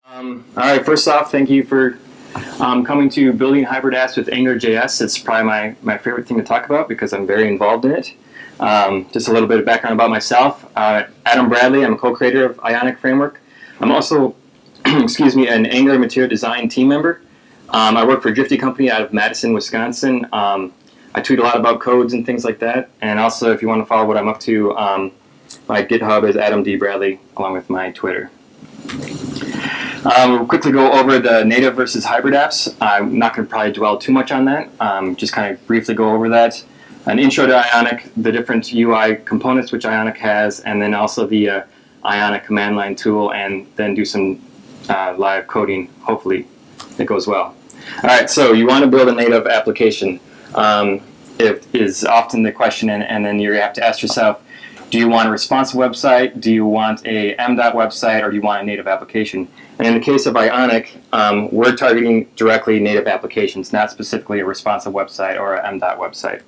All right, first off, thank you for coming to Building Hybrid Apps with Angular.js. It's probably my favorite thing to talk about because I'm very involved in it. Just a little bit of background about myself. Adam Bradley, I'm a co-creator of Ionic framework. I'm also, excuse me, an Angular material design team member. I work for a Drifty company out of Madison, Wisconsin. I tweet a lot about codes and things like that. And also, if you want to follow what I'm up to, my GitHub is Adam D. Bradley, along with my Twitter. We'll quickly go over the native versus hybrid apps. I'm not going to probably dwell too much on that. Just kind of briefly go over that. An intro to Ionic, the different UI components which Ionic has, and then also the Ionic command line tool, and then do some live coding. Hopefully it goes well. All right, so you want to build a native application. It is often the question, and then you have to ask yourself, do you want a responsive website? Do you want a M.dot website, or do you want a native application? And in the case of Ionic, we're targeting directly native applications, not specifically a responsive website or a M.dot website.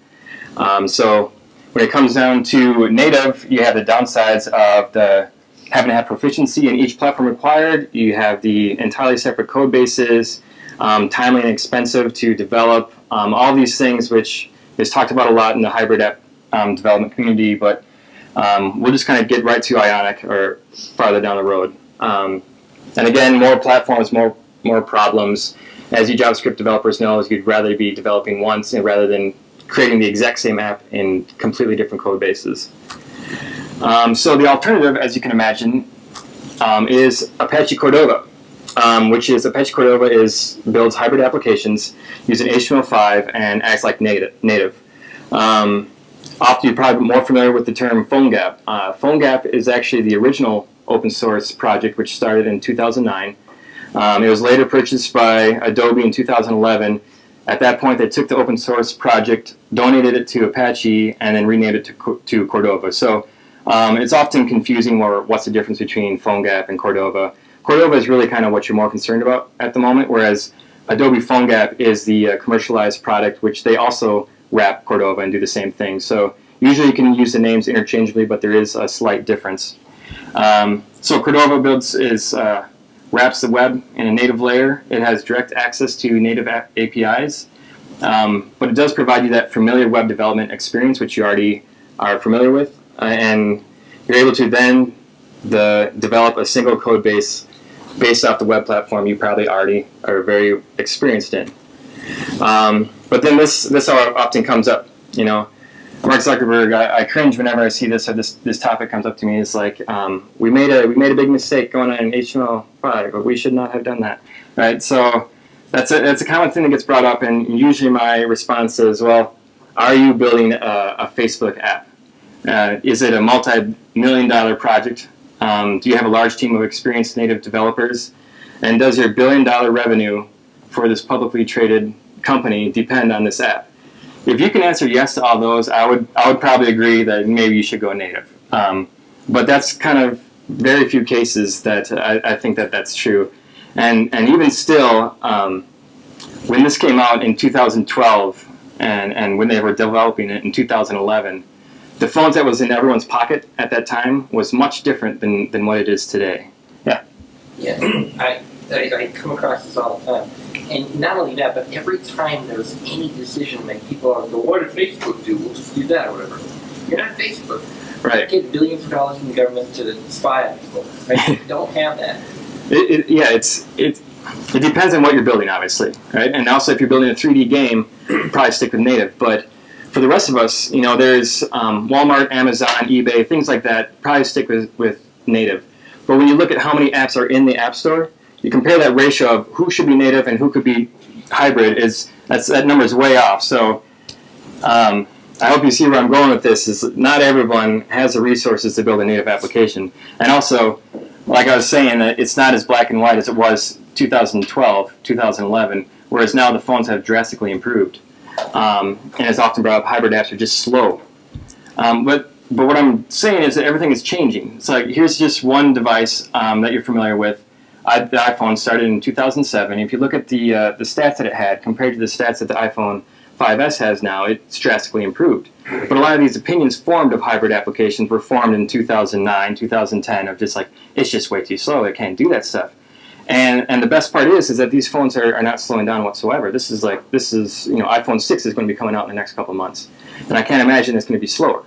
So when it comes down to native, you have the downsides of having to have proficiency in each platform required. You have the entirely separate code bases, timely and expensive to develop, all these things which is talked about a lot in the hybrid app development community, but we'll just kind of get right to Ionic or farther down the road. And again, more platforms, more problems. As you JavaScript developers know, you'd rather be developing once rather than creating the exact same app in completely different code bases. So the alternative, as you can imagine, is Apache Cordova, which is Apache Cordova builds hybrid applications using HTML5 and acts like native. Often you're probably more familiar with the term Phonegap. Phonegap is actually the original open source project which started in 2009. It was later purchased by Adobe in 2011. At that point they took the open source project, donated it to Apache, and then renamed it to Cordova. So it's often confusing what's the difference between Phonegap and Cordova. Cordova is really kind of what you're more concerned about at the moment, whereas Adobe Phonegap is the commercialized product which they also wrap Cordova and do the same thing. So usually you can use the names interchangeably, but there is a slight difference. So Cordova wraps the web in a native layer. It has direct access to native APIs, but it does provide you that familiar web development experience which you already are familiar with, and you're able to then develop a single code base based off the web platform you probably already are very experienced in. But then this often comes up, you know. Mark Zuckerberg, I cringe whenever I see this, or this topic comes up to me. It's like, we made a big mistake going on in HTML5, but we should not have done that, right? So that's a common thing that gets brought up, and usually my response is, well, are you building a Facebook app? Is it a multi-million-dollar project? Do you have a large team of experienced native developers? And does your billion-dollar revenue for this publicly traded company depend on this app? If you can answer yes to all those, I would probably agree that maybe you should go native. But that's kind of very few cases that I think that's true. And even still, when this came out in 2012 and when they were developing it in 2011, the phones that was in everyone's pocket at that time was much different than what it is today. Yeah. Yeah, I come across this all the time. And not only that, but every time there's any decision made, people are like, well, what did Facebook do? We'll just do that or whatever. You're not Facebook. Right. You get billions of dollars from the government to spy on people. Right? You don't have that. It depends on what you're building, obviously, right? And also, if you're building a 3D game, probably stick with native. But for the rest of us, you know, there's Walmart, Amazon, eBay, things like that. Probably stick with native. But when you look at how many apps are in the App Store, you compare that ratio of who should be native and who could be hybrid, that number is way off. So I hope you see where I'm going with this, is not everyone has the resources to build a native application. And also, like I was saying, it's not as black and white as it was 2012, 2011, whereas now the phones have drastically improved. And it's often brought up, hybrid apps are just slow. But what I'm saying is that everything is changing. So like, here's just one device that you're familiar with. The iPhone started in 2007. If you look at the stats that it had compared to the stats that the iPhone 5S has now, it's drastically improved. But a lot of these opinions formed of hybrid applications were formed in 2009, 2010, of just like, it's just way too slow, it can't do that stuff. And the best part is that these phones are not slowing down whatsoever. This is iPhone 6 is going to be coming out in the next couple of months, and I can't imagine it's going to be slower.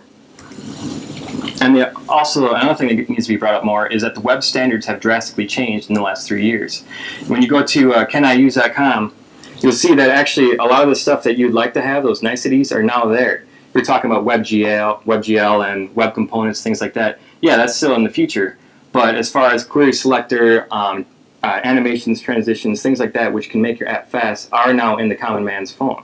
And also another thing that needs to be brought up more is that the web standards have drastically changed in the last 3 years. When you go to caniuse.com, you'll see that actually a lot of the stuff that you'd like to have, those niceties, are now there. We're talking about WebGL and web components, things like that. Yeah, that's still in the future. But as far as query selector, animations, transitions, things like that, which can make your app fast, are now in the common man's phone.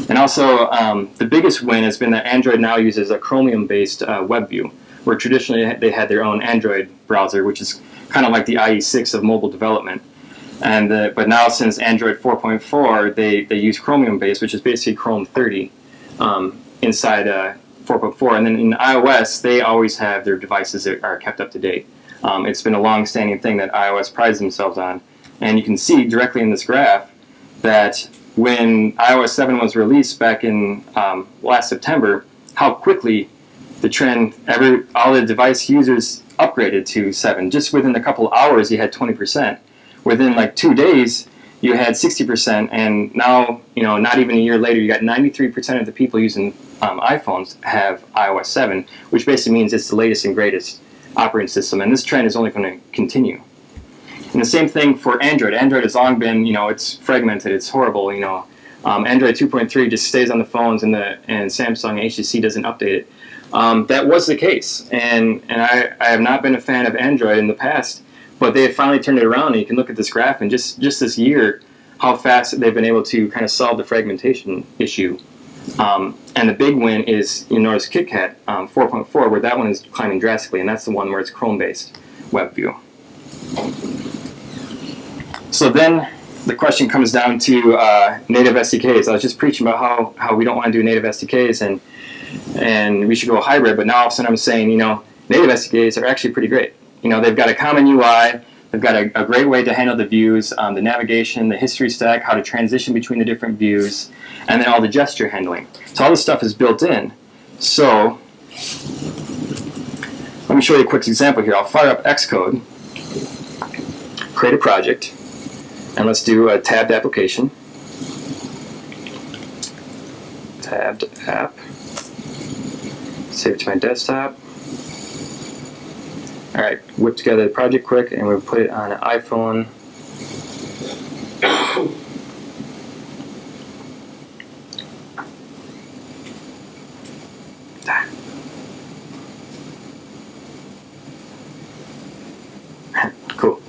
And also, the biggest win has been that Android now uses a Chromium-based web view, where traditionally they had their own Android browser, which is kind of like the IE6 of mobile development. And but now, since Android 4.4, they use Chromium-based, which is basically Chrome 30 inside 4.4. And then in iOS, they always have their devices that are kept up to date. It's been a long-standing thing that iOS prides themselves on. And you can see directly in this graph that when iOS 7 was released back in last September, how quickly the trend, all the device users upgraded to 7. Just within a couple of hours, you had 20%. Within like 2 days, you had 60%, and now, not even a year later, you got 93% of the people using iPhones have iOS 7, which basically means it's the latest and greatest operating system, and this trend is only going to continue. And the same thing for Android. Android has long been, it's fragmented, it's horrible, Android 2.3 just stays on the phones, and Samsung and HTC doesn't update it. That was the case, and I have not been a fan of Android in the past, but they have finally turned it around, and you can look at this graph, and just this year, how fast they've been able to kind of solve the fragmentation issue. And the big win is, you notice KitKat 4.4, where that one is climbing drastically, and that's the one where it's Chrome-based web view. So then the question comes down to native SDKs. I was just preaching about how we don't want to do native SDKs and we should go hybrid, but now all of a sudden I'm saying, native SDKs are actually pretty great. They've got a common UI, they've got a great way to handle the views, the navigation, the history stack, how to transition between the different views, and then all the gesture handling. So all this stuff is built in. So let me show you a quick example here. I'll fire up Xcode, create a project, and let's do a tabbed application. Tabbed app. Save it to my desktop. All right, whip together the project quick, and we'll put it on an iPhone. Cool.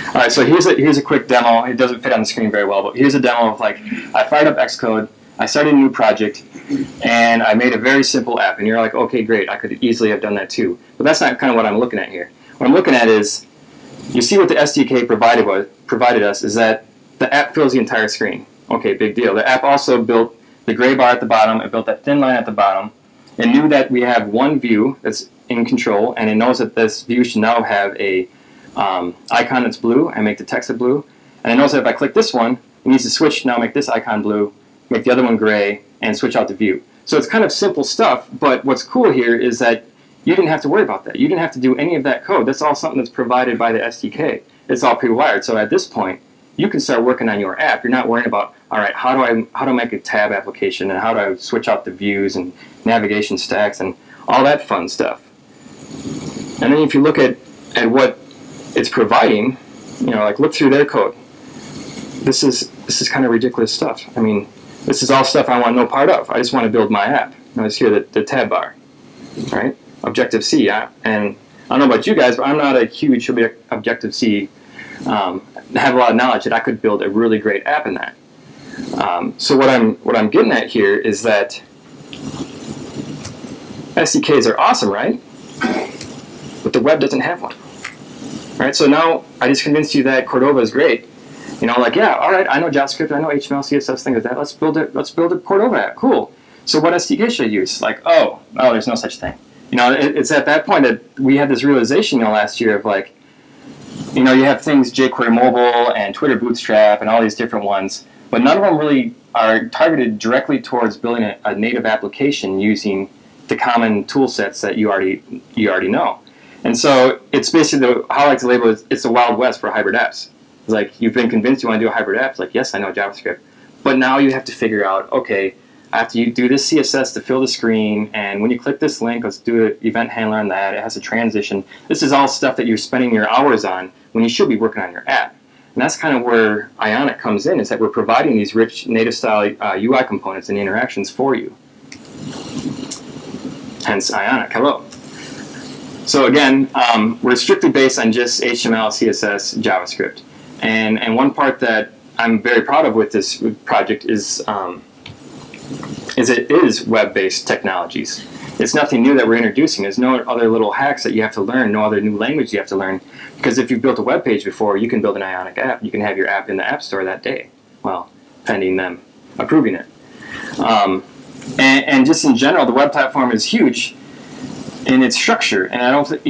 All right, so here's a quick demo. It doesn't fit on the screen very well, but here's a demo of I fired up Xcode, I started a new project, and I made a very simple app. And you're like, okay, great, I could easily have done that too. But that's not kind of what I'm looking at here. What I'm looking at is, you see what the SDK provided us is that the app fills the entire screen. Okay, big deal. The app also built the gray bar at the bottom, it built that thin line at the bottom, it knew that we have one view that's in control, and it knows that this view should now have a icon that's blue, and make the text blue, and it knows that if I click this one, it needs to switch, now make this icon blue, make the other one gray, and switch out the view. So it's kind of simple stuff, but what's cool here is that you didn't have to worry about that. You didn't have to do any of that code. That's all something that's provided by the SDK. It's all pre-wired. So at this point, you can start working on your app. You're not worrying about, all right, how do I make a tab application, and how do I switch out the views and navigation stacks and all that fun stuff. And then if you look at what it's providing, look through their code. This is kind of ridiculous stuff. I mean, this is all stuff I want no part of. I just want to build my app. Notice here the tab bar, right? ObjectiveC, and I don't know about you guys, but I'm not a huge ObjectiveC. I have a lot of knowledge that I could build a really great app in that. So what I'm getting at here is that SDKs are awesome, right? But the web doesn't have one. Right? So now I just convinced you that Cordova is great. Yeah, all right, I know JavaScript, I know HTML, CSS, things like that. Let's build a Cordova app. Cool. So what SDK should I use? Oh, there's no such thing. It's at that point that we had this realization, last year of you have things jQuery Mobile and Twitter Bootstrap and all these different ones, but none of them really are targeted directly towards building a native application using the common tool sets that you already know. And so it's basically how I like to label it. It's the Wild West for hybrid apps. It's like, you've been convinced you want to do a hybrid app. It's like, yes, I know JavaScript. But now you have to figure out, okay, I have to do this CSS to fill the screen, and when you click this link, let's do an event handler on that. It has a transition. This is all stuff that you're spending your hours on when you should be working on your app. And that's kind of where Ionic comes in, is that we're providing these rich native-style UI components and interactions for you. Hence Ionic. Hello. So again, we're strictly based on just HTML, CSS, JavaScript. And one part that I'm very proud of with this project is it is web-based technologies. It's nothing new that we're introducing. There's no other little hacks that you have to learn, no other new language you have to learn. Because if you've built a web page before, you can build an Ionic app. You can have your app in the App Store that day. Well, pending them approving it. And just in general, the web platform is huge in its structure. And I don't think,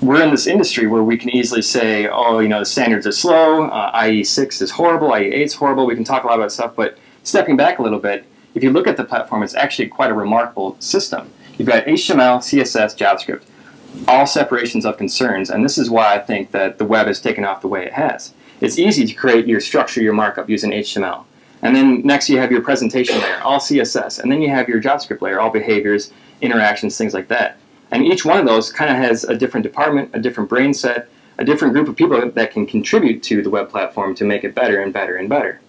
we're in this industry where we can easily say, oh, the standards are slow, IE6 is horrible, IE8 is horrible. We can talk a lot about stuff, but stepping back a little bit, if you look at the platform, it's actually quite a remarkable system. You've got HTML, CSS, JavaScript, all separations of concerns, and this is why I think that the web has taken off the way it has. It's easy to create your structure, your markup using HTML. And then next you have your presentation layer, all CSS, and then you have your JavaScript layer, all behaviors, interactions, things like that. And each one of those kind of has a different department, a different brain set, a different group of people that can contribute to the web platform to make it better and better and better.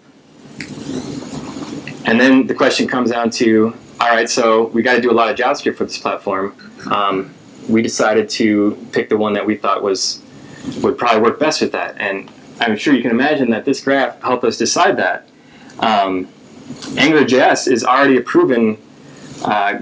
And then the question comes down to, all right, so we got to do a lot of JavaScript for this platform. We decided to pick the one that we thought would probably work best with that. And I'm sure you can imagine that this graph helped us decide that. Angular.js is already a proven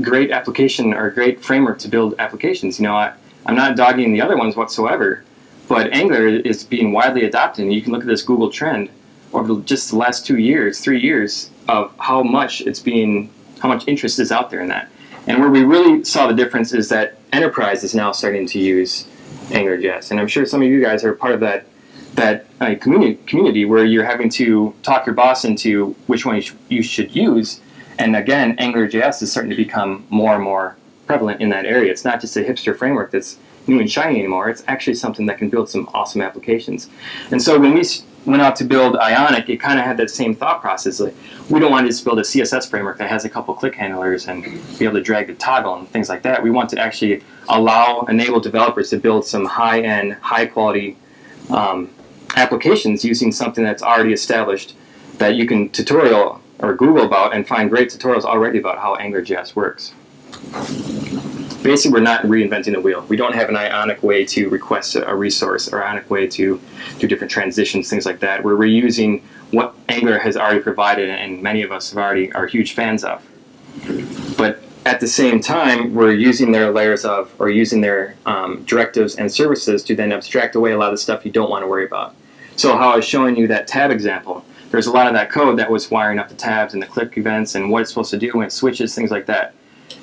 great application or great framework to build applications. I'm not dogging the other ones whatsoever, but Angular is being widely adopted. And you can look at this Google trend over just the last 2 years, 3 years of how much interest is out there in that. And where we really saw the difference is that enterprise is now starting to use Angular.js. And I'm sure some of you guys are part of that community where you're having to talk your boss into which one you should use. And again, Angular.js is starting to become more and more prevalent in that area. It's not just a hipster framework that's new and shiny anymore. It's actually something that can build some awesome applications. And so when we went out to build Ionic, it kind of had that same thought process. Like, we don't want to just build a CSS framework that has a couple click handlers and be able to drag the toggle and things like that. We want to actually enable developers to build some high-end, high-quality applications using something that's already established that you can tutorial or Google about and find great tutorials already about how Angular.js works. Basically, we're not reinventing the wheel. We don't have an Ionic way to request a resource or Ionic way to do different transitions, things like that. We're reusing what Angular has already provided and many of us are huge fans of. But at the same time, we're using their layers of, or using their directives and services to then abstract away a lot of the stuff you don't want to worry about. So how I was showing you that tab example, there's a lot of that code that was wiring up the tabs and the click events and what it's supposed to do when it switches, things like that.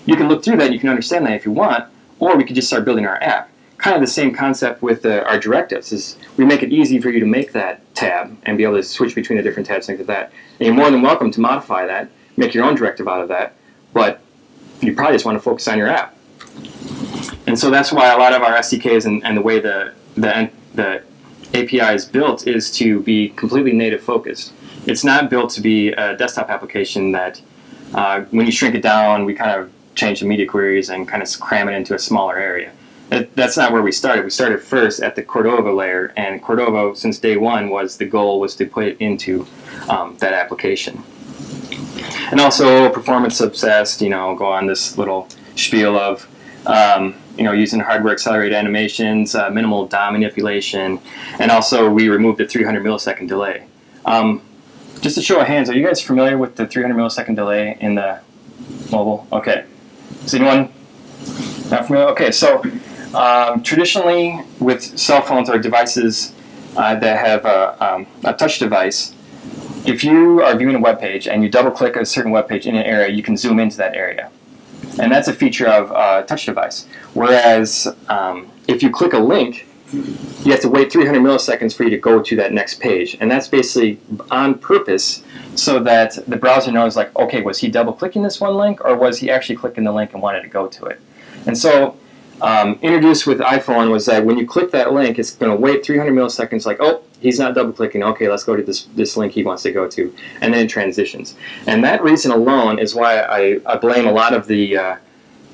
You can look through that, you can understand that if you want, or we could just start building our app. Kind of the same concept with our directives is we make it easy for you to make that tab and be able to switch between the different tabs, things like that. And you're more than welcome to modify that, make your own directive out of that, but you probably just want to focus on your app. And so that's why a lot of our SDKs and the way the API is built is to be completely native focused. It's not built to be a desktop application that when you shrink it down, we kind of change the media queries and kind of cram it into a smaller area. That's not where we started. We started first at the Cordova layer, and Cordova, since day one, the goal was to put it into that application. And also performance obsessed, go on this little spiel of using hardware accelerated animations, minimal DOM manipulation, and also we removed the 300 millisecond delay. Just to show of hands, are you guys familiar with the 300 millisecond delay in the mobile? Okay. Is anyone not familiar? Okay, so traditionally with cell phones or devices that have a touch device, if you are viewing a web page and you double click a certain web page in an area, you can zoom into that area. And that's a feature of a touch device. Whereas if you click a link, you have to wait 300 milliseconds for you to go to that next page. And that's basically on purpose so that the browser knows, like, okay, was he double clicking this one link, or was he actually clicking the link and wanted to go to it? And so introduced with iPhone was that when you click that link, it's going to wait 300 milliseconds, like, oh, he's not double clicking. Okay, let's go to this link he wants to go to, and then it transitions. And that reason alone is why I blame a lot of the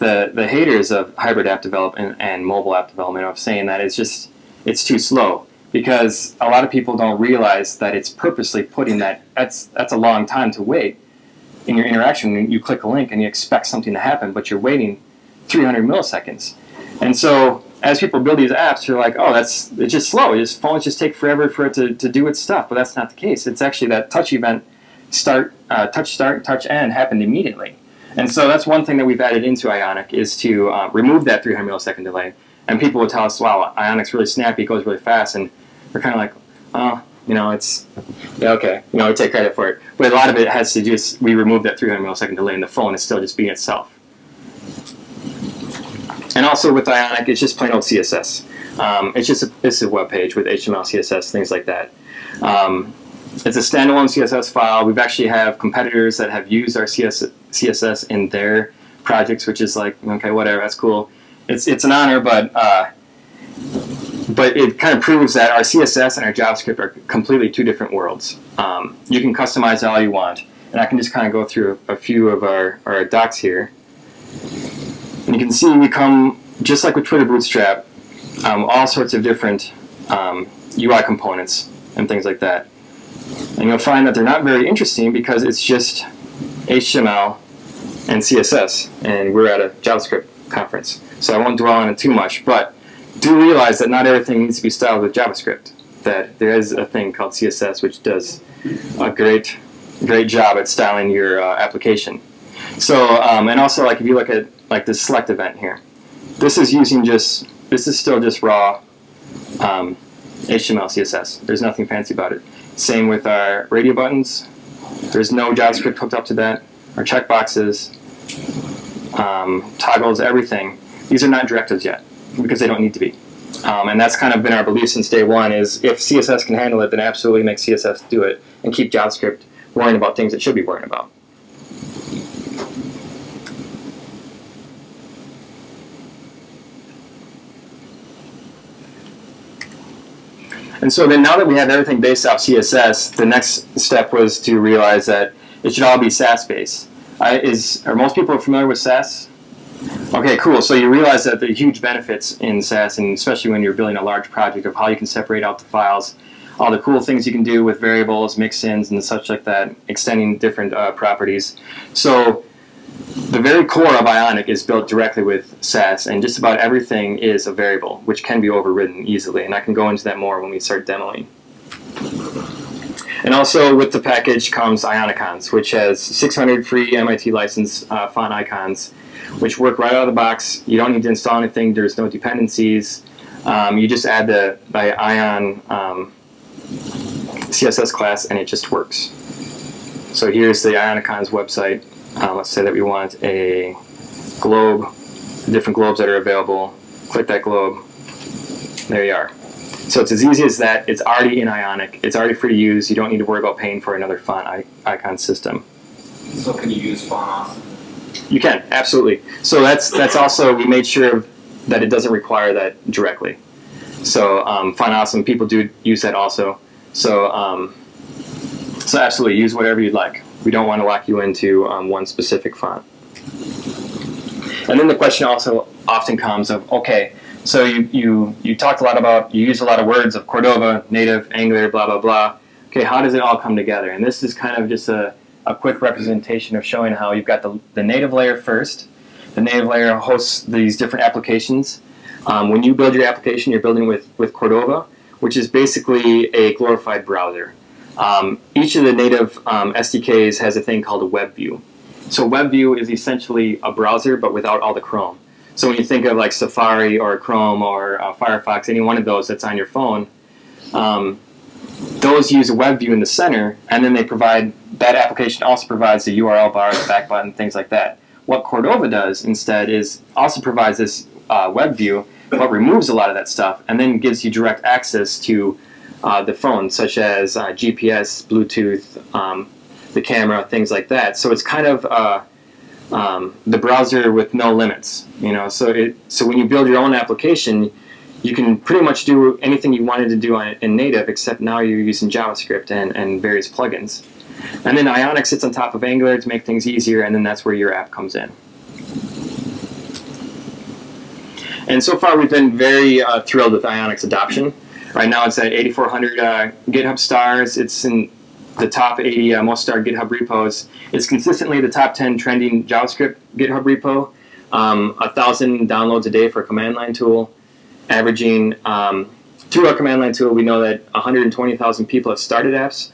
haters of hybrid app development and mobile app development of saying that it's too slow, because a lot of people don't realize that it's purposely putting that's a long time to wait in your interaction. When you click a link and you expect something to happen, but you're waiting 300 milliseconds. And so as people build these apps, you're like, oh, it's just slow. Phones just take forever for it to do its stuff. But that's not the case. It's actually that touch event touch start, touch end happened immediately. And so that's one thing that we've added into Ionic, is to remove that 300 millisecond delay. And people will tell us, wow, Ionic's really snappy, it goes really fast. And we're kind of like, oh, it's, yeah, okay, we take credit for it. But a lot of it has to just, we remove that 300 millisecond delay, and the phone is still just being itself. And also with Ionic, it's just plain old CSS. It's a web page with HTML, CSS, things like that. It's a standalone CSS file. We've actually have competitors that have used our CSS in their projects, which is like, okay, whatever, that's cool. It's an honor, but it kind of proves that our CSS and our JavaScript are completely two different worlds. You can customize all you want, and I can just kind of go through a few of our docs here. And you can see we come, just like with Twitter Bootstrap, all sorts of different UI components and things like that. And you'll find that they're not very interesting because it's just HTML and CSS, and we're at a JavaScript conference. So I won't dwell on it too much, but do realize that not everything needs to be styled with JavaScript. That there is a thing called CSS which does a great job at styling your application. So, and also, like, if you look at like this select event here, this is still just raw HTML, CSS. There's nothing fancy about it. Same with our radio buttons. There's no JavaScript hooked up to that. Our checkboxes, toggles, everything. These are not directives yet because they don't need to be. And that's kind of been our belief since day one, is if CSS can handle it, then absolutely make CSS do it, and keep JavaScript worrying about things it should be worrying about. And so then, now that we have everything based off CSS, the next step was to realize that it should all be Sass-based. Are most people familiar with Sass? Okay, cool. So you realize that the huge benefits in Sass, and especially when you're building a large project, of how you can separate out the files, all the cool things you can do with variables, mix-ins, and such like that, extending different properties. So the very core of Ionic is built directly with Sass, and just about everything is a variable, which can be overridden easily, and I can go into that more when we start demoing. And also with the package comes Ionicons, which has 600 free MIT licensed font icons, which work right out of the box. You don't need to install anything. There's no dependencies. You just add the Ion CSS class, and it just works. So here's the Ionicons website. Let's say that we want a globe, different globes that are available. Click that globe. There you are. So it's as easy as that. It's already in Ionic. It's already free to use. You don't need to worry about paying for another font icon system. So can you use Phonegap? You can, absolutely. So that's also, we made sure that it doesn't require that directly. So Phonegap, people do use that also. So so absolutely, use whatever you'd like. We don't want to lock you into one specific font. And then the question also often comes of, okay, so you talked a lot about, you use a lot of words of Cordova, Native, Angular, blah, blah, blah. Okay, how does it all come together? And this is kind of just a quick representation of showing how you've got the native layer first. The native layer hosts these different applications. When you build your application, you're building with Cordova, which is basically a glorified browser. Each of the native SDKs has a thing called a web view. So web view is essentially a browser, but without all the Chrome. So when you think of like Safari or Chrome or Firefox, any one of those that's on your phone, those use a web view in the center, and then they provide, that application also provides the URL bar, the back button, things like that. What Cordova does instead is also provides this web view, but removes a lot of that stuff, and then gives you direct access to the phone, such as GPS, Bluetooth, the camera, things like that. So it's kind of the browser with no limits, you know. So when you build your own application, you can pretty much do anything you wanted to do in native, except now you're using JavaScript and various plugins. And then Ionic sits on top of Angular to make things easier, and then that's where your app comes in. And so far we've been very thrilled with Ionic's adoption. Right now it's at 8,400 GitHub stars. It's in the top 80 most starred GitHub repos. It's consistently the top 10 trending JavaScript GitHub repo. 1,000 downloads a day for a command line tool. Averaging, through our command line tool, we know that 120,000 people have started apps.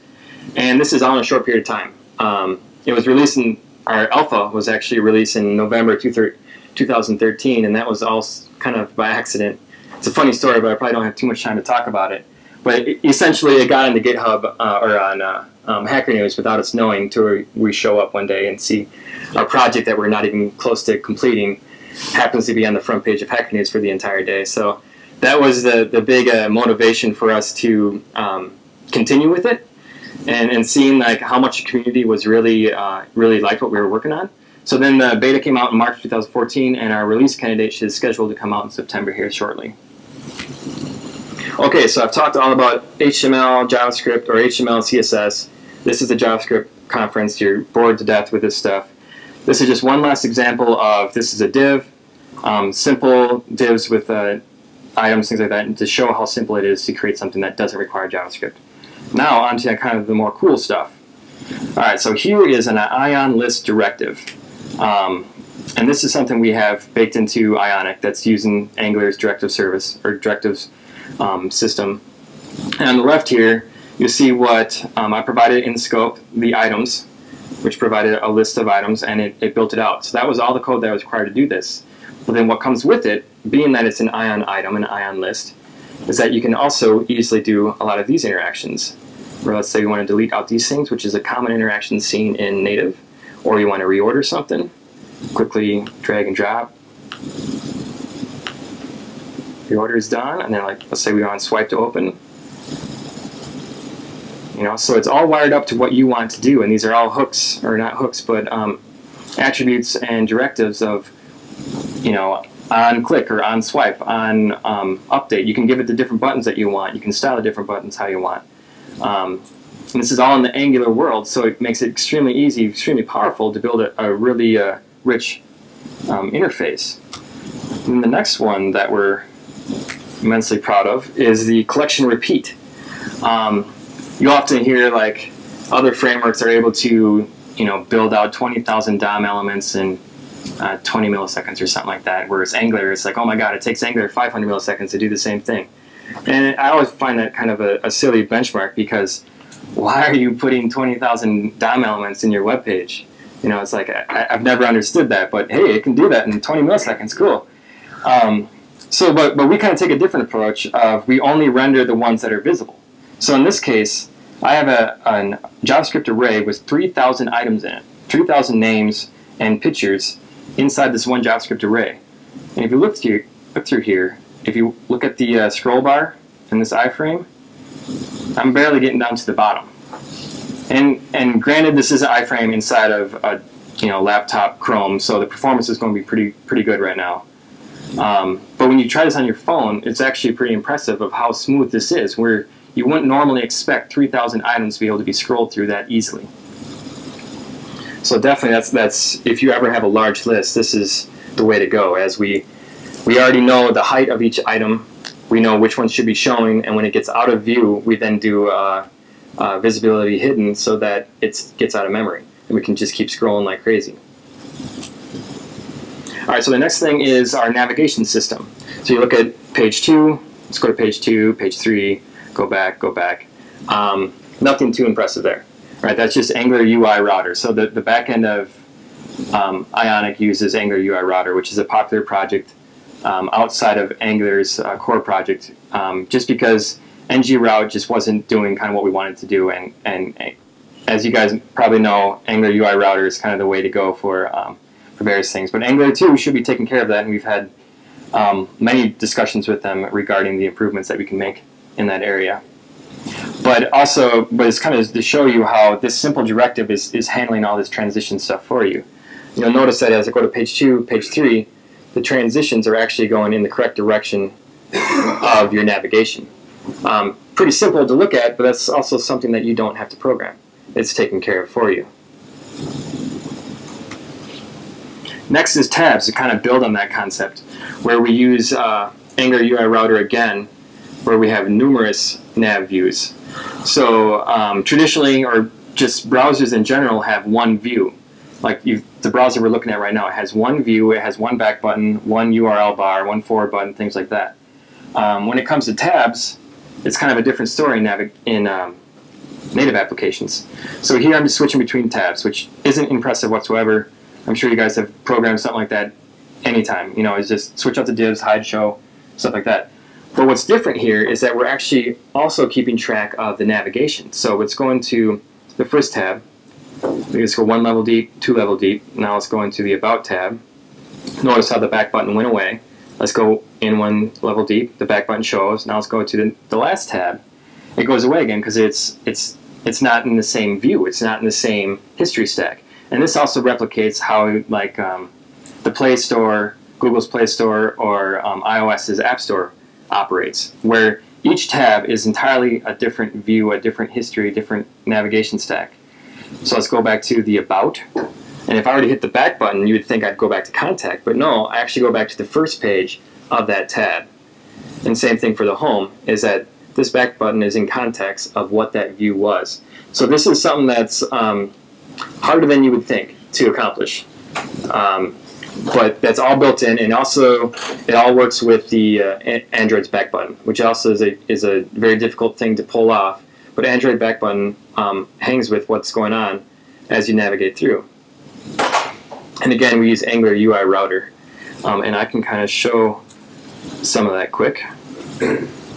And this is all in a short period of time. It was released in, our alpha was actually released in November 2013, and that was all kind of by accident. It's a funny story, but I probably don't have too much time to talk about it. But essentially, it got into GitHub or on Hacker News without us knowing, until we show up one day and see a project that we're not even close to completing happens to be on the front page of Hacker News for the entire day. So that was the big motivation for us to continue with it, and seeing like how much the community was really liked what we were working on. So then the beta came out in March 2014, and our release candidate is scheduled to come out in September here shortly. Okay, so I've talked all about HTML, JavaScript, or HTML, CSS. This is the JavaScript conference. You're bored to death with this stuff. This is just one last example of, this is a div, simple divs with items, things like that, and to show how simple it is to create something that doesn't require JavaScript. Now on to kind of the more cool stuff. All right, so here is an Ion list directive. And this is something we have baked into Ionic that's using Angular's directive service, or directives system. And on the left here, you'll see what I provided in scope, the items, which provided a list of items, and it built it out. So that was all the code that was required to do this. But then what comes with it, being that it's an Ion item, an Ion list, is that you can also easily do a lot of these interactions. Where let's say we want to delete out these things, which is a common interaction seen in native, or you want to reorder something, quickly drag and drop. The order is done, and then like let's say we want swipe to open. You know, so it's all wired up to what you want to do, and these are all hooks, or not hooks, but attributes and directives of, you know, on click or on swipe, on update. You can give it the different buttons that you want. You can style the different buttons how you want. And this is all in the Angular world, so it makes it extremely easy, extremely powerful to build a really rich interface. And the next one that we're immensely proud of is the collection repeat. You often hear like other frameworks are able to, you know, build out 20,000 DOM elements in 20 milliseconds or something like that, whereas Angular is like, oh my god, it takes Angular 500 milliseconds to do the same thing. And I always find that kind of a silly benchmark, because why are you putting 20,000 DOM elements in your web page? You know, it's like, I've never understood that, but hey, it can do that in 20 milliseconds, cool. But we kind of take a different approach of, we only render the ones that are visible. So in this case, I have a JavaScript array with 3,000 items in it, 3,000 names and pictures inside this one JavaScript array. And if you look through here, if you look at the scroll bar in this iframe, I'm barely getting down to the bottom. And granted, this is an iframe inside of a laptop Chrome, so the performance is going to be pretty good right now. But when you try this on your phone, it's actually pretty impressive of how smooth this is, where you wouldn't normally expect 3,000 items to be able to be scrolled through that easily. So definitely, that's if you ever have a large list, this is the way to go. As we already know the height of each item, we know which ones should be showing, and when it gets out of view, we then do visibility hidden so that it gets out of memory, and we can just keep scrolling like crazy. All right, so the next thing is our navigation system. So you look at page 2, let's go to page 2, page 3, go back, go back. Nothing too impressive there. Right, that's just Angular UI router. So the back end of Ionic uses Angular UI router, which is a popular project outside of Angular's core project, just because ng-route just wasn't doing kind of what we wanted to do. And as you guys probably know, Angular UI router is kind of the way to go for various things. But Angular 2 should be taking care of that, and we've had many discussions with them regarding the improvements that we can make in that area. But it's kind of to show you how this simple directive is handling all this transition stuff for you. You'll notice that as I go to page 2, page 3, the transitions are actually going in the correct direction of your navigation. Pretty simple to look at, but that's also something that you don't have to program. It's taken care of for you. Next is tabs to kind of build on that concept, where we use Angular UI Router again, where we have numerous nav views. So traditionally, or just browsers in general, have one view. Like the browser we're looking at right now, it has one view, it has one back button, one URL bar, one forward button, things like that. When it comes to tabs, it's kind of a different story in native applications. So here I'm just switching between tabs, which isn't impressive whatsoever. I'm sure you guys have programmed something like that anytime. You know, it's just switch out the divs, hide, show, stuff like that. But what's different here is that we're actually also keeping track of the navigation. So it's going to the first tab. Let's go 1 level deep, 2 level deep. Now let's go into the About tab. Notice how the back button went away. Let's go in 1 level deep. The back button shows. Now let's go to the last tab. It goes away again because it's not in the same view. It's not in the same history stack. And this also replicates how like the Play Store, Google's Play Store, or iOS's App Store operates, where each tab is entirely a different view, a different history, different navigation stack. So let's go back to the About. And if I already hit the back button, you would think I'd go back to Contact, but no, I actually go back to the first page of that tab. And same thing for the Home, is that this back button is in context of what that view was. So this is something that's harder than you would think to accomplish. But that's all built in, and also it all works with the Android's back button, which also is a very difficult thing to pull off. But Android back button hangs with what's going on as you navigate through. And again, we use Angular UI Router, and I can kind of show some of that quick.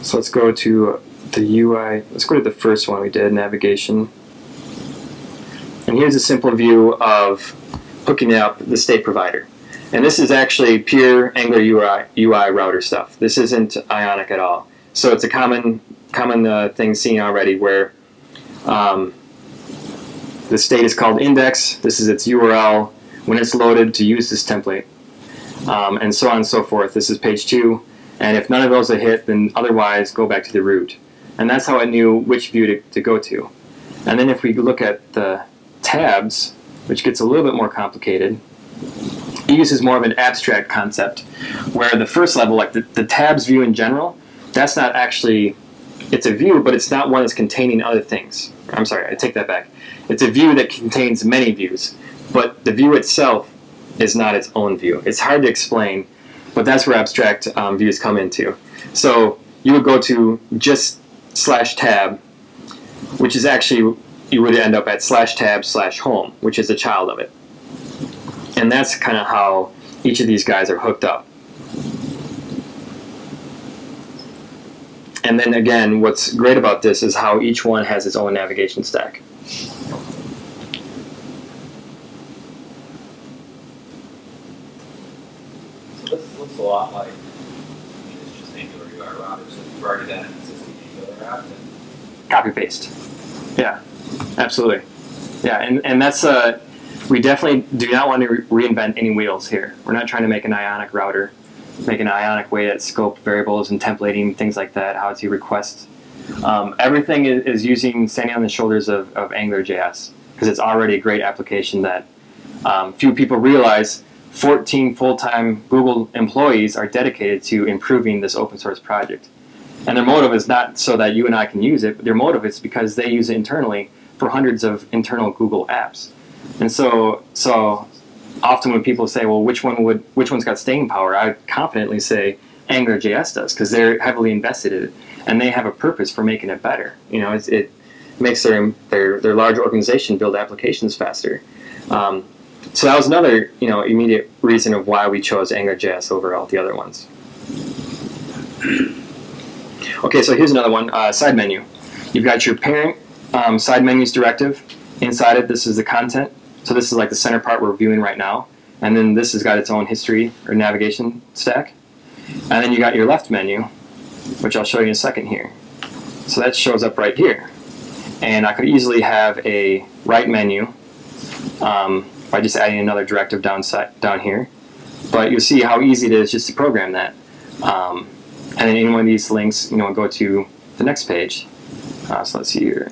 So let's go to the UI. Let's go to the first one we did, navigation. And here's a simple view of hooking up the state provider. And this is actually pure Angular UI Router stuff. This isn't Ionic at all. So it's a common thing seen already, where the state is called index. This is its URL when it's loaded to use this template, and so on and so forth. This is page 2, and if none of those are hit, then otherwise go back to the root. And that's how it knew which view to go to. And then if we look at the tabs, which gets a little bit more complicated, it uses more of an abstract concept, where the first level, like the tabs view in general, that's not actually, it's a view, but it's not one that's containing other things. I'm sorry, I take that back. It's a view that contains many views, but the view itself is not its own view. It's hard to explain, but that's where abstract views come into. So you would go to just /tab, which is actually, you would end up at /tab/home, which is a child of it. And that's kind of how each of these guys are hooked up. And then again, what's great about this is how each one has its own navigation stack. So this looks a lot like, it's just Angular UI Router, so you've already got an existing Angular app. Copy paste. Yeah, absolutely. Yeah, and that's we definitely do not want to reinvent any wheels here. We're not trying to make an Ionic router, make an Ionic way that scope variables and templating, things like that, how to request. Everything is standing on the shoulders of Angular.js, because it's already a great application that few people realize. 14 full-time Google employees are dedicated to improving this open source project. And their motive is not so that you and I can use it, but their motive is because they use it internally for hundreds of internal Google apps. And so often when people say, well, which one's got staying power, I confidently say Angular.js does, because they're heavily invested in it, and they have a purpose for making it better. You know, it makes their large organization build applications faster. So that was another, immediate reason of why we chose Angular.js over all the other ones. Okay, so here's another one, side menu. You've got your parent side menus directive. Inside it, this is the content. So this is like the center part we're viewing right now. And then this has got its own history or navigation stack. And then you got your left menu, which I'll show you in a second here. So that shows up right here. And I could easily have a right menu by just adding another directive down here. But you'll see how easy it is just to program that. And then any one of these links, go to the next page. So let's see here.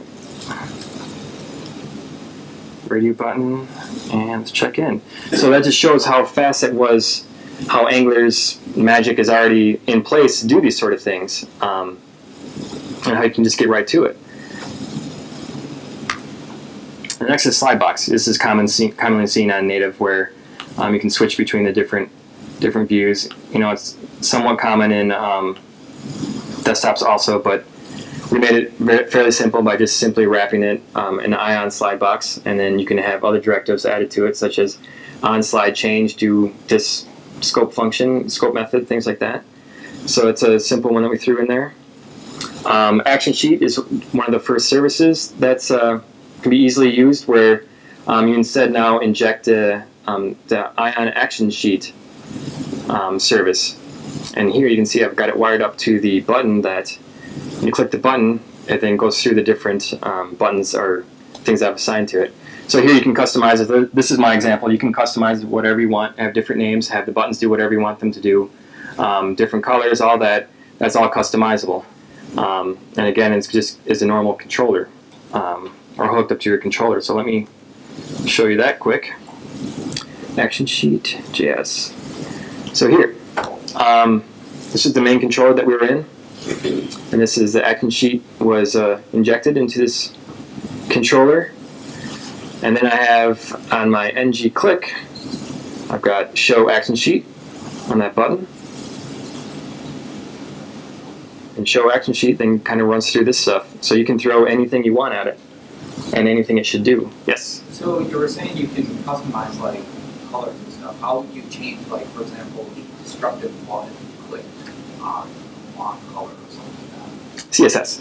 Radio button, and let's check in. So that just shows how fast it was, how Angular's magic is already in place to do these sort of things, and how you can just get right to it. The next is slidebox. This is commonly seen on native, where you can switch between the different views. It's somewhat common in desktops also, but we made it fairly simple by just simply wrapping it in the Ion slide box, and then you can have other directives added to it, such as on slide change, do this scope function, scope method, things like that. So it's a simple one that we threw in there. Action sheet is one of the first services that's can be easily used, where you instead now inject the Ion action sheet service. And here you can see I've got it wired up to the button that you click the button, it then goes through the different buttons or things I've assigned to it. So here you can customize it. This is my example. You can customize whatever you want, have different names, have the buttons do whatever you want them to do, different colors, all that. That's all customizable. And again, it's just as a normal controller, or hooked up to your controller. So let me show you that quick. Action sheet, JS. So here, this is the main controller that we were in. And this is the action sheet was injected into this controller. And then I have on my ng click, I've got show action sheet on that button. And show action sheet then kind of runs through this stuff. So you can throw anything you want at it and anything it should do. Yes? So you were saying you can customize like colors and stuff. How would you change, like, for example, the destructive font click on font color or something like that? CSS.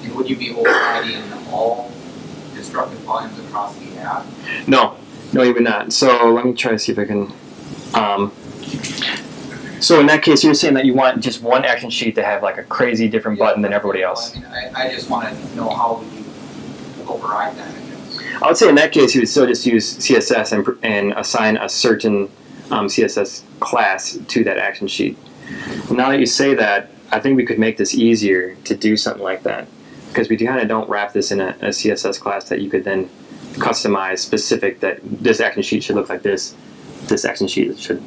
And would you be overriding all destructive volumes across the app? No, you would not. So let me try to see if I can. So in that case, you're saying that you want just one action sheet to have like a crazy different button than everybody else. I mean, I just want to know how would you override that, I guess. I would say in that case, you would still just use CSS and assign a certain CSS class to that action sheet. Now that you say that, I think we could make this easier to do something like that, because we kind of don't wrap this in a CSS class that you could then customize specific, that this action sheet should look like this action sheet should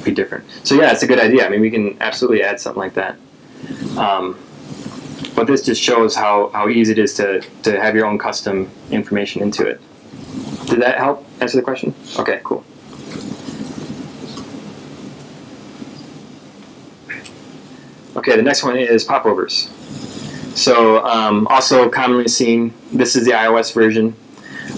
be different. So yeah, it's a good idea. I mean, we can absolutely add something like that. But this just shows how easy it is to have your own custom information into it. Did that help answer the question? Okay, cool. Okay, the next one is popovers. So also commonly seen, this is the iOS version.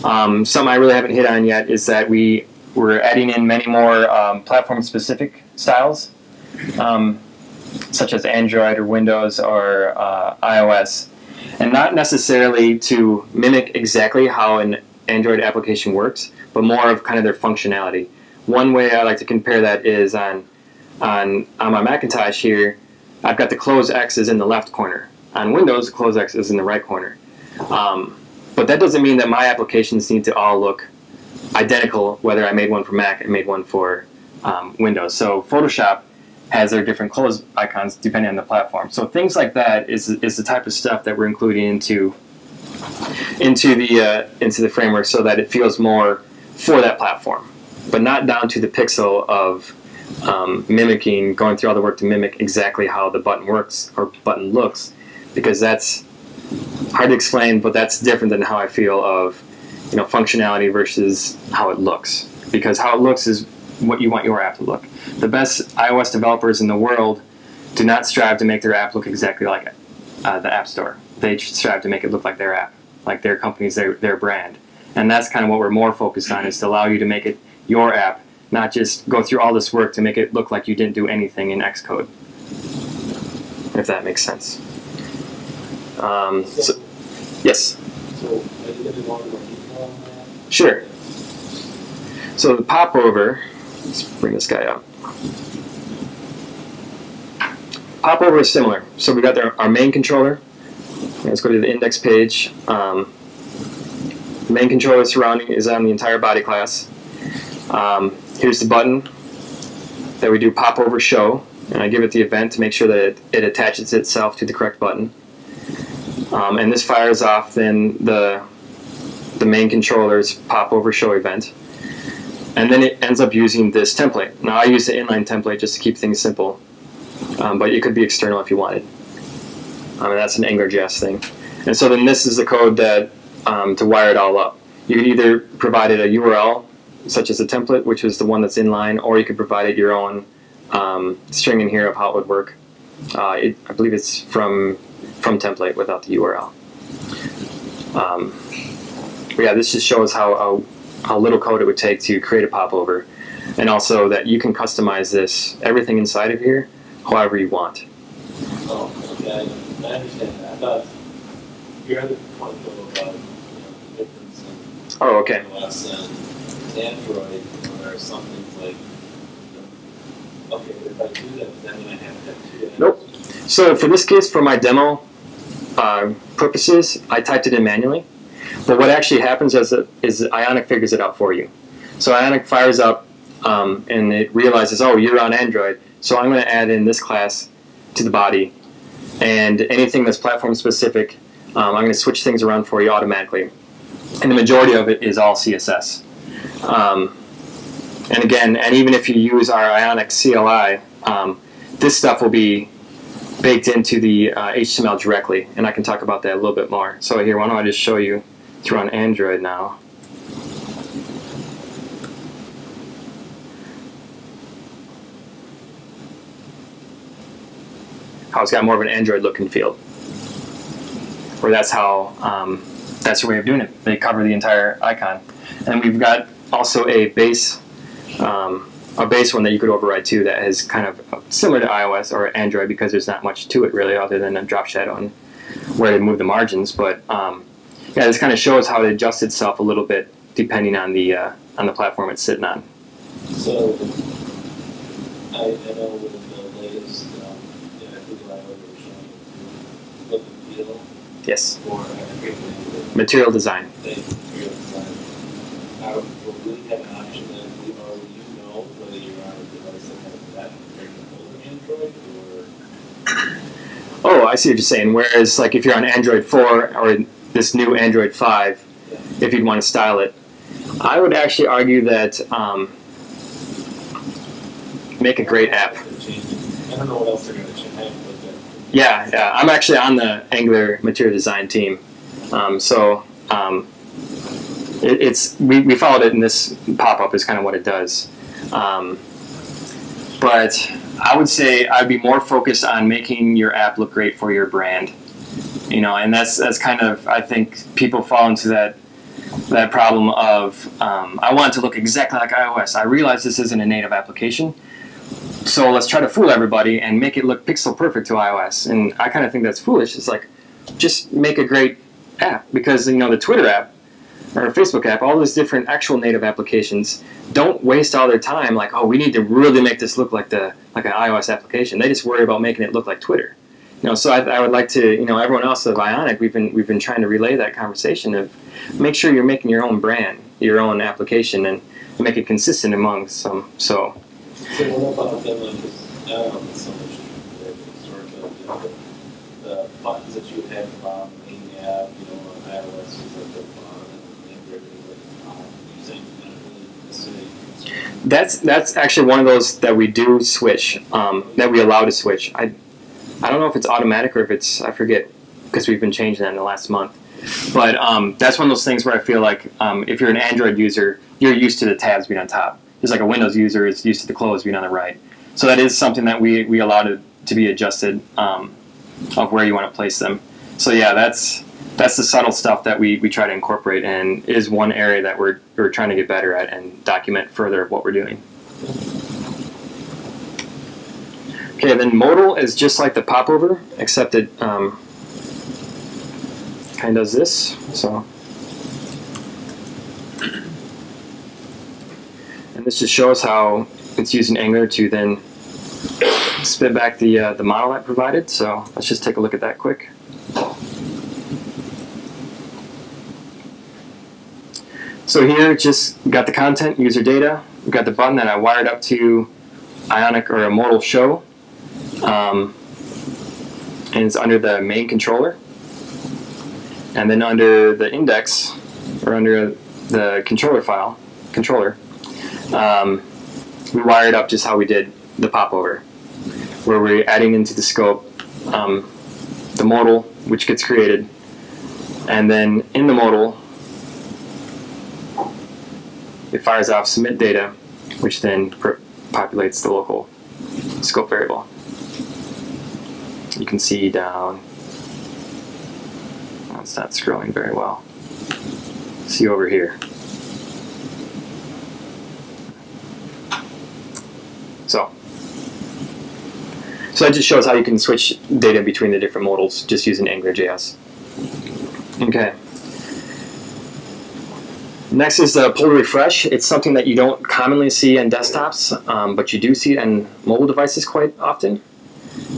Something I really haven't hit on yet is that we're adding in many more platform-specific styles, such as Android or Windows or iOS, and not necessarily to mimic exactly how an Android application works, but more of kind of their functionality. One way I like to compare that is on my Macintosh here, I've got the close X is in the left corner. On Windows, the close X is in the right corner. But that doesn't mean that my applications need to all look identical, whether I made one for Mac and made one for Windows. So Photoshop has their different close icons depending on the platform. So things like that is the type of stuff that we're including into the framework, so that it feels more for that platform, but not down to the pixel of mimicking, going through all the work to mimic exactly how the button works or button looks, because that's hard to explain, but that's different than how I feel of functionality versus how it looks, because how it looks is what you want your app to look. The best iOS developers in the world do not strive to make their app look exactly like the App Store. They strive to make it look like their app, like their company's their brand. And that's kind of what we're more focused on, is to allow you to make it your app, not just go through all this work to make it look like you didn't do anything in Xcode, if that makes sense. Yes? So, are you going to go into more detail on that? Sure. So the popover, let's bring this guy up. Popover is similar. So we got our main controller. Let's go to the index page. The main controller surrounding is on the entire body class. Here's the button that we do popover show. and I give it the event to make sure that it attaches itself to the correct button. And this fires off then the main controller's popover show event. And then it ends up using this template. Now I use the inline template just to keep things simple, but it could be external if you wanted. And that's an Angularjs thing. And so then this is the code that to wire it all up. You could either provide it a URL, such as a template, which is the one that's inline, or you could provide it your own string in here of how it would work. I believe it's from template without the URL. But yeah, this just shows how little code it would take to create a popover, and also that you can customize this, everything inside of here, however you want. Oh, okay, I understand that. I thought your other point though about the difference in iOS and Android, there are some things like, okay, but if I do that, then I have to do that. Nope. So for this case, for my demo purposes, I typed it in manually. But what actually happens is Ionic figures it out for you. So Ionic fires up and it realizes, oh, you're on Android, so I'm going to add in this class to the body. And anything that's platform specific, I'm going to switch things around for you automatically. And the majority of it is all CSS. And again, and even if you use our Ionic CLI, this stuff will be baked into the HTML directly, and I can talk about that a little bit more. So here, why don't I just show you through on Android now. How it's got more of an Android look and feel. Or that's how, that's your way of doing it. They cover the entire icon. And we've got also a base one that you could override too that is kind of similar to iOS or Android because there's not much to it really other than a drop shadow and where to move the margins. But yeah, this kind of shows how it adjusts itself a little bit depending on the platform it's sitting on. So I know with the latest Google I/O they were showing look and feel. Yes. For material design. Material design. Will we have an option that will you know whether you're on a device that has that compared to older Android or? Oh, I see what you're saying. Whereas, like, if you're on Android 4 or this new Android 5, if you'd want to style it, I would actually argue that make a great app. I don't know what else they're going to change. Yeah, I'm actually on the Angular material design team, we followed it in this pop-up is kind of what it does. But I would say I'd be more focused on making your app look great for your brand, and that's kind of, I think people fall into that problem of I want it to look exactly like iOS. I realize this isn't a native application, so let's try to fool everybody and make it look pixel perfect to iOS. And I kind of think that's foolish. It's like, just make a great app, because the Twitter app or a Facebook app, all those different actual native applications, don't waste all their time like, oh, we need to really make this look like an iOS application. They just worry about making it look like Twitter. So I would like to, everyone else at Ionic, we've been trying to relay that conversation of make sure you're making your own brand, your own application, and make it consistent among some. So what about them? I don't know if it's so much sort of the buttons that you would have on the main app, on iOS is at the bottom and Android is at the top. You're saying you're not really necessarily. That's actually one of those that we do switch, that we allow to switch. I don't know if it's automatic or if it's, I forget, because we've been changing that in the last month. But that's one of those things where I feel like if you're an Android user, you're used to the tabs being on top. Just like a Windows user is used to the close being on the right. So that is something that we allow to be adjusted of where you want to place them. So yeah, that's the subtle stuff that we try to incorporate, and is one area that we're trying to get better at and document further of what we're doing. Okay, then Modal is just like the popover, except it kind of does this. So, and this just shows how it's using Angular to then spit back the model that provided. So let's just take a look at that quick. So here, just got the content, user data. We've got the button that I wired up to Ionic or a Modal show. and it's under the main controller. And then under the index, or under the controller file, we wired up just how we did the popover, where we're adding into the scope the modal, which gets created, and then in the modal, it fires off submit data, which then populates the local scope variable. You can see down, oh, it's not scrolling very well. See over here. So that just shows how you can switch data between the different modals just using Angular.js. Okay. Next is the pull refresh. It's something that you don't commonly see on desktops, but you do see it on mobile devices quite often.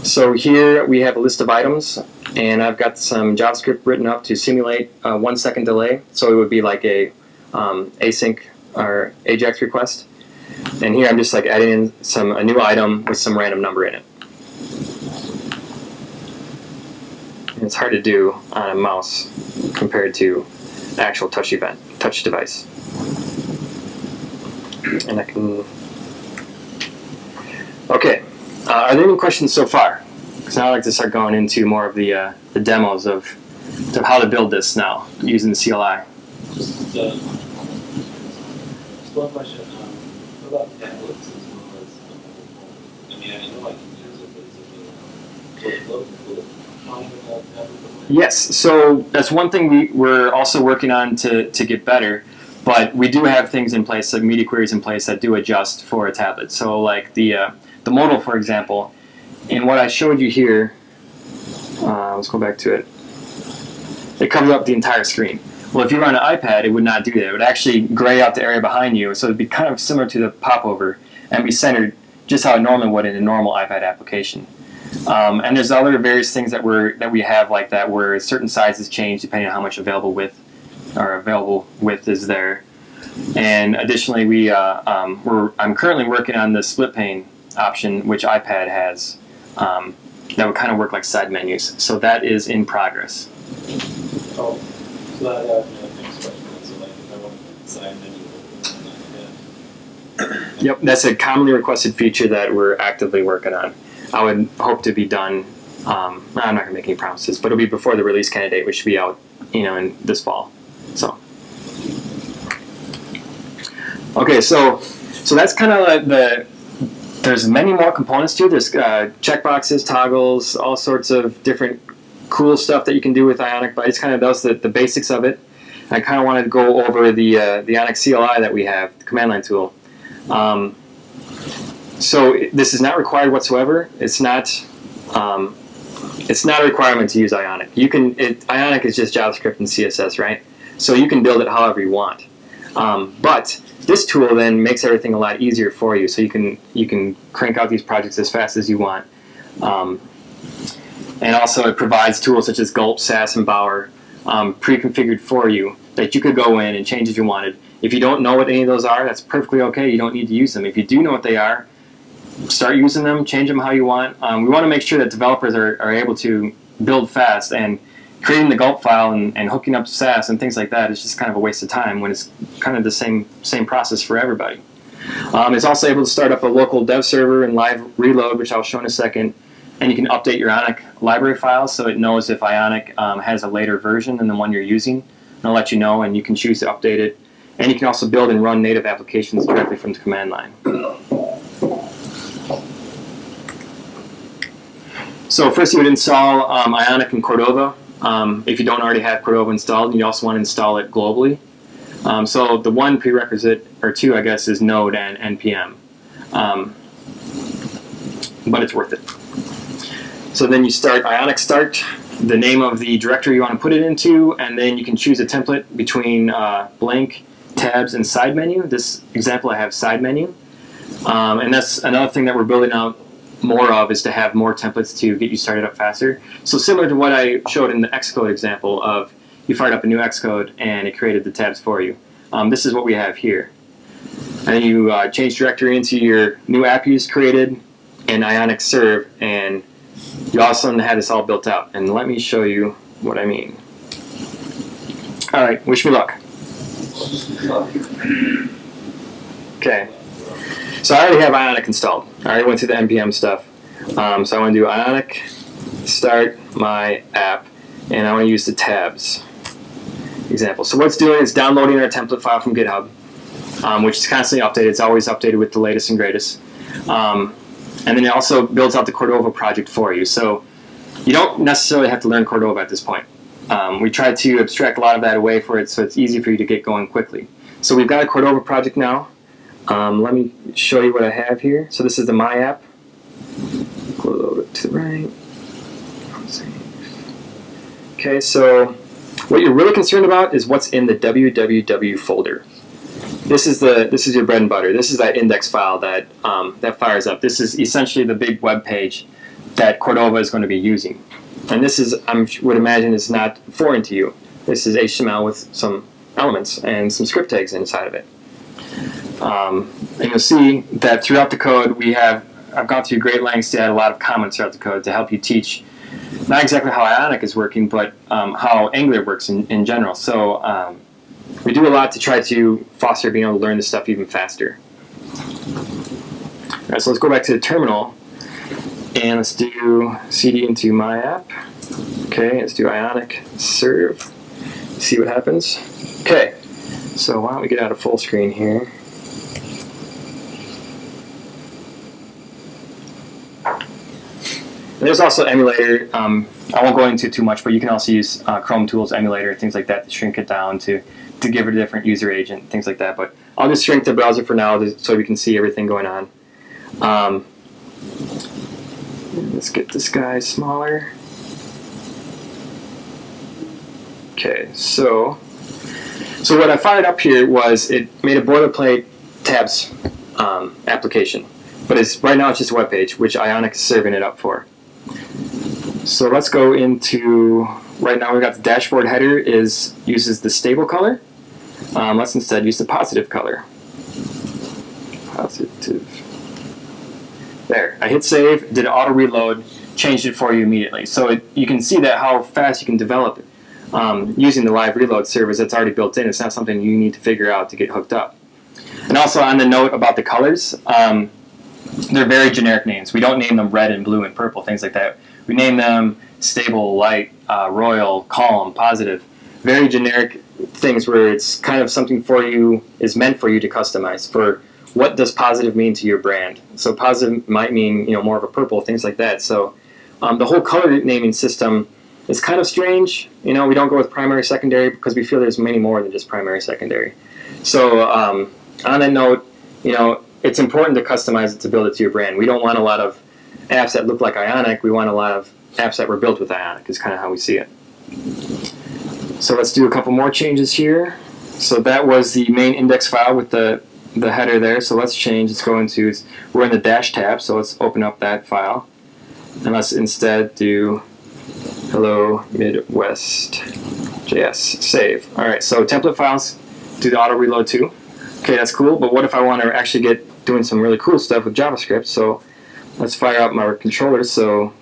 So here we have a list of items, and I've got some JavaScript written up to simulate a 1 second delay. So it would be like a async or AJAX request. And here I'm just like adding in a new item with some random number in it. And it's hard to do on a mouse compared to actual touch device. And I can. Okay. Are there any questions so far? Because now I'd like to start going into more of the demos of how to build this now using the CLI. Just one question. What about templates as well as? I mean, I know I can use it, but is it Yes, so that's one thing we're also working on to get better, but we do have things in place, like media queries in place that do adjust for a tablet. So like the modal, for example, in what I showed you here, let's go back to it, it covers up the entire screen. Well, if you were on an iPad, it would not do that. It would actually gray out the area behind you, so it would be kind of similar to the popover and be centered just how it normally would in a normal iPad application. And there's other various things that we have like that, where certain sizes change depending on how much available width is there. And additionally, I'm currently working on the split pane option, which iPad has, that would kind of work like side menus. So that is in progress. Oh, so that my next question. So like, if I want to side menu, Yep, that's a commonly requested feature that we're actively working on. I would hope to be done. I'm not going to make any promises, but it'll be before the release candidate, which should be out, in this fall. So, okay, so that's kind of like there's many more components to it. There's checkboxes, toggles, all sorts of different cool stuff that you can do with Ionic, but it's kind of does the basics of it. I kind of wanted to go over the Ionic CLI that we have, the command line tool. So this is not required whatsoever. It's not a requirement to use Ionic. Ionic is just JavaScript and CSS, right? So you can build it however you want. But this tool then makes everything a lot easier for you. So you can crank out these projects as fast as you want. And also it provides tools such as Gulp, Sass, and Bower pre-configured for you that you could go in and change if you wanted. If you don't know what any of those are, that's perfectly okay. You don't need to use them. If you do know what they are, start using them, change them how you want. We want to make sure that developers are able to build fast, and creating the Gulp file and hooking up Sass and things like that is just kind of a waste of time when it's kind of the same process for everybody. It's also able to start up a local dev server and live reload, which I'll show in a second, and you can update your Ionic library files so it knows if Ionic has a later version than the one you're using. It'll let you know, and you can choose to update it. And you can also build and run native applications directly from the command line. So first you would install Ionic and Cordova. If you don't already have Cordova installed, you also want to install it globally. So the one prerequisite, or two I guess, is Node and NPM. But it's worth it. So then you start Ionic start, the name of the directory you want to put it into, and then you can choose a template between blank, tabs, and side menu. This example I have side menu. And that's another thing that we're building out more of, is to have more templates to get you started up faster. So similar to what I showed in the Xcode example of you fired up a new Xcode and it created the tabs for you. This is what we have here. And you change directory into your new app you just created, and Ionic serve, and you also have this all built out. And let me show you what I mean. All right, wish me luck. Okay, so I already have Ionic installed. I already went through the npm stuff. So I want to do Ionic start my app, and I want to use the tabs example. So what it's doing is downloading our template file from GitHub, which is constantly updated. It's always updated with the latest and greatest. And then it also builds out the Cordova project for you. So you don't necessarily have to learn Cordova at this point. We tried to abstract a lot of that away for it so it's easy for you to get going quickly. So we've got a Cordova project now. Let me show you what I have here. So this is the My App. Go a little bit to the right. Okay, so what you're really concerned about is what's in the www folder. This is your bread and butter. This is that index file that that fires up. This is essentially the big web page that Cordova is going to be using. And this is, I would imagine, is not foreign to you. This is HTML with some elements and some script tags inside of it. And you'll see that throughout the code I've gone through great lengths to add a lot of comments throughout the code to help you teach not exactly how Ionic is working, but how Angular works in general. So we do a lot to try to foster being able to learn this stuff even faster. All right, so let's go back to the terminal, and let's do cd into my app. Okay, let's do Ionic serve. See what happens. Okay, so why don't we get out of full screen here. There's also emulator. I won't go into too much, but you can also use Chrome Tools emulator, things like that, to shrink it down to give it a different user agent, things like that. But I'll just shrink the browser for now so we can see everything going on. Let's get this guy smaller. Okay, so what I fired up here was it made a boilerplate tabs application, but right now it's just a web page, which Ionic is serving it up for. So let's go into, right now we've got the dashboard header uses the stable color. Let's instead use the positive color. Positive. There, I hit save, did an auto reload, changed it for you immediately. So you can see that how fast you can develop it using the live reload service that's already built in. It's not something you need to figure out to get hooked up. And also on the note about the colors, they're very generic names. We don't name them red and blue and purple, things like that. We name them stable, light, royal, calm, positive. Very generic things where it's kind of something for you, is meant for you to customize. For what does positive mean to your brand? So positive might mean more of a purple, things like that. So the whole color naming system is kind of strange. We don't go with primary, secondary because we feel there's many more than just primary, secondary. So on that note, it's important to customize it to build it to your brand. We don't want a lot of apps that look like Ionic. We want a lot of apps that were built with Ionic is kind of how we see it. So let's do a couple more changes here. So that was the main index file with the header there. So let's change. Let's go into, we're in the dash tab, so let's open up that file. And let's instead do hello Midwest.js. Save. All right, so template files do the auto reload too. Okay, that's cool, but what if I want to actually get doing some really cool stuff with JavaScript? So let's fire up my controller. So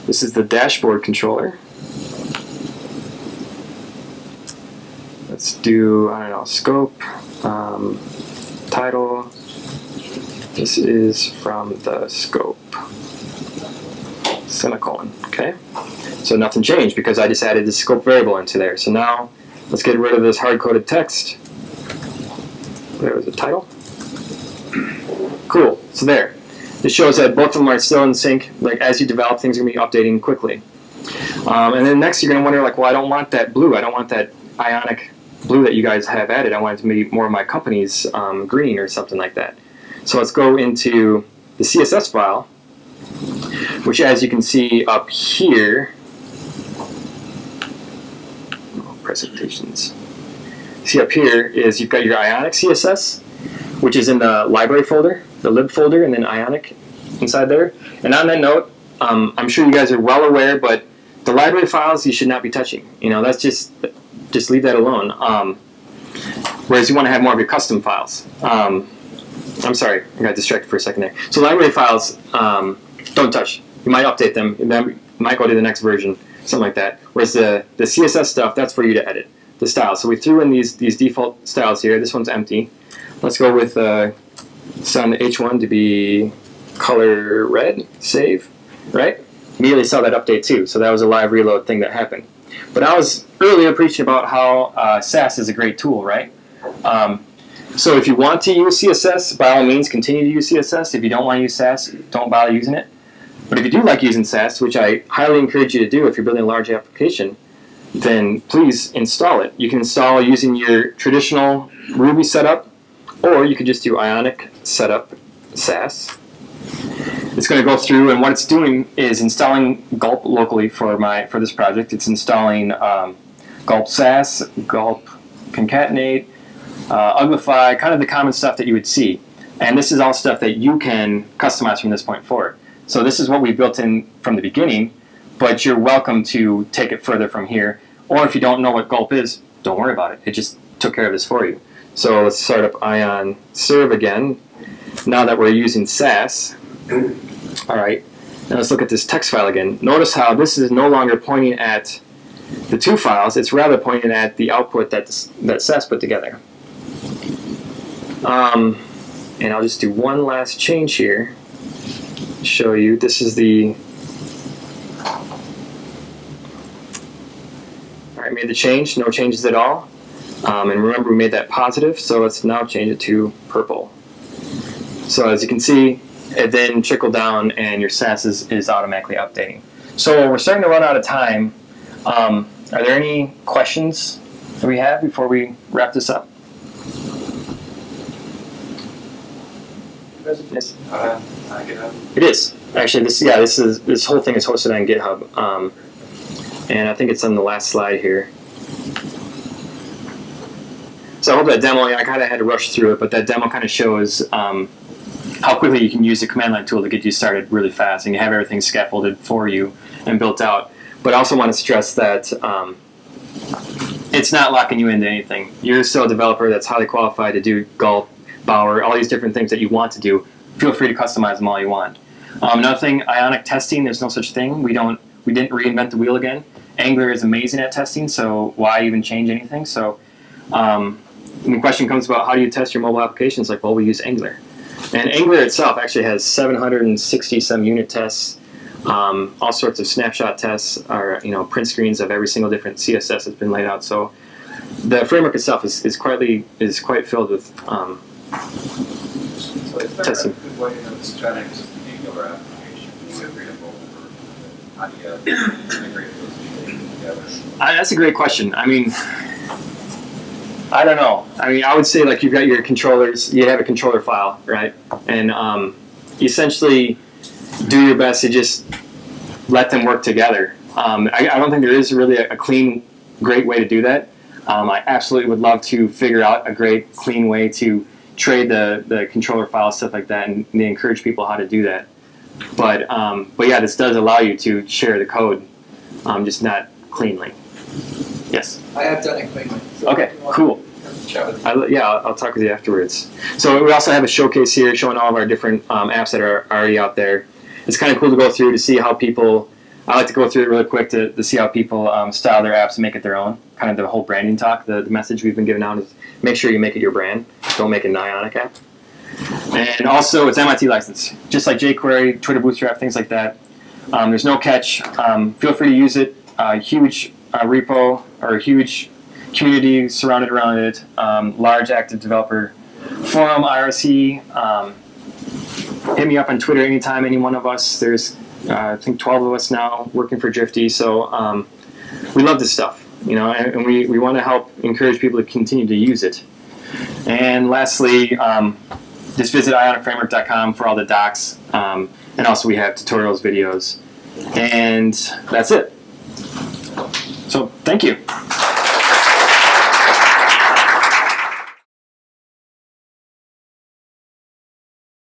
this is the dashboard controller. Let's do, I don't know, scope, title. This is from the scope. Semicolon, okay? So nothing changed because I just added the scope variable into there. So now let's get rid of this hard-coded text. There was the title. Cool, so there. This shows that both of them are still in sync. Like as you develop, things are going to be updating quickly. And then next you're going to wonder, like, well, I don't want that blue. I don't want that Ionic blue that you guys have added. I want it to be more of my company's green or something like that. So let's go into the CSS file, which as you can see up here, presentations. See up here is you've got your Ionic CSS, which is in the library folder, the lib folder, and then Ionic inside there. And on that note, I'm sure you guys are well aware, but the library files you should not be touching. That's just leave that alone. Whereas you want to have more of your custom files. I'm sorry, I got distracted for a second there. So library files, don't touch. You might update them, and then you might go to the next version, something like that. Whereas the CSS stuff, that's for you to edit. The styles. So we threw in these default styles here. This one's empty. Let's go with set the H1 to be color red, save, right? Immediately saw that update too, so that was a live reload thing that happened. But I was earlier preaching about how Sass is a great tool, right? So if you want to use CSS, by all means continue to use CSS. If you don't want to use Sass, don't bother using it. But if you do like using Sass, which I highly encourage you to do if you're building a large application, then please install it. You can install using your traditional Ruby setup, or you could just do Ionic setup Sass. It's going to go through, and what it's doing is installing Gulp locally for this project. It's installing Gulp Sass, Gulp Concatenate, Uglify, kind of the common stuff that you would see. And this is all stuff that you can customize from this point forward. So this is what we built in from the beginning, but you're welcome to take it further from here. Or if you don't know what Gulp is, don't worry about it. It just took care of this for you. So let's start up Ion Serve again. Now that we're using Sass, all right, now let's look at this text file again. Notice how this is no longer pointing at the two files. It's rather pointing at the output that Sass put together. And I'll just do one last change here. Show you. This is the. All right, made the change. No changes at all. And remember, we made that positive, so let's now change it to purple. So as you can see, it then trickled down, and your Sass is automatically updating. So we're starting to run out of time. Are there any questions that we have before we wrap this up? Yes. It is actually. This whole thing is hosted on GitHub, and I think it's on the last slide here. So I hope that demo. I kind of had to rush through it, but that demo kind of shows how quickly you can use the command line tool to get you started really fast, and you have everything scaffolded for you and built out. But I also want to stress that it's not locking you into anything. You're still a developer that's highly qualified to do Gulp, Bower, all these different things that you want to do. Feel free to customize them all you want. Another thing, Ionic testing, there's no such thing. We didn't reinvent the wheel again. Angular is amazing at testing, so why even change anything? So the question comes about how do you test your mobile applications? Like, well, we use Angular. And Angular itself actually has 760 some unit tests, all sorts of snapshot tests, or print screens of every single different CSS that's been laid out. So the framework itself is quite filled with So is there testing. a good way of studying an Angular application to be agreeable, or how do you integrate those two things together? That's a great question. I mean, I don't know. I mean, I would say like you've got your controllers, you have a controller file, right? And essentially do your best to just let them work together. I don't think there is really a clean, great way to do that. I absolutely would love to figure out a great, clean way to trade the controller file, stuff like that, and they encourage people how to do that. But yeah, this does allow you to share the code, just not cleanly. Yes? I have done it cleanly. So Okay, cool. I'll talk with you afterwards. So we also have a showcase here showing all of our different apps that are already out there. It's kind of cool to go through to see how people, I like to go through it really quick to see how people style their apps and make it their own. Kind of the whole branding talk, the message we've been giving out is make sure you make it your brand. Don't make it an Ionic app. And also it's MIT licensed, just like jQuery, Twitter Bootstrap, things like that. There's no catch. Feel free to use it. Huge repo or huge community surrounded around it. Large active developer forum, IRC. Hit me up on Twitter anytime, any one of us. There's I think 12 of us now working for Drifty, so we love this stuff, and we want to help encourage people to continue to use it. And lastly, just visit ionicframework.com for all the docs, and also we have tutorials, videos, and that's it. So thank you.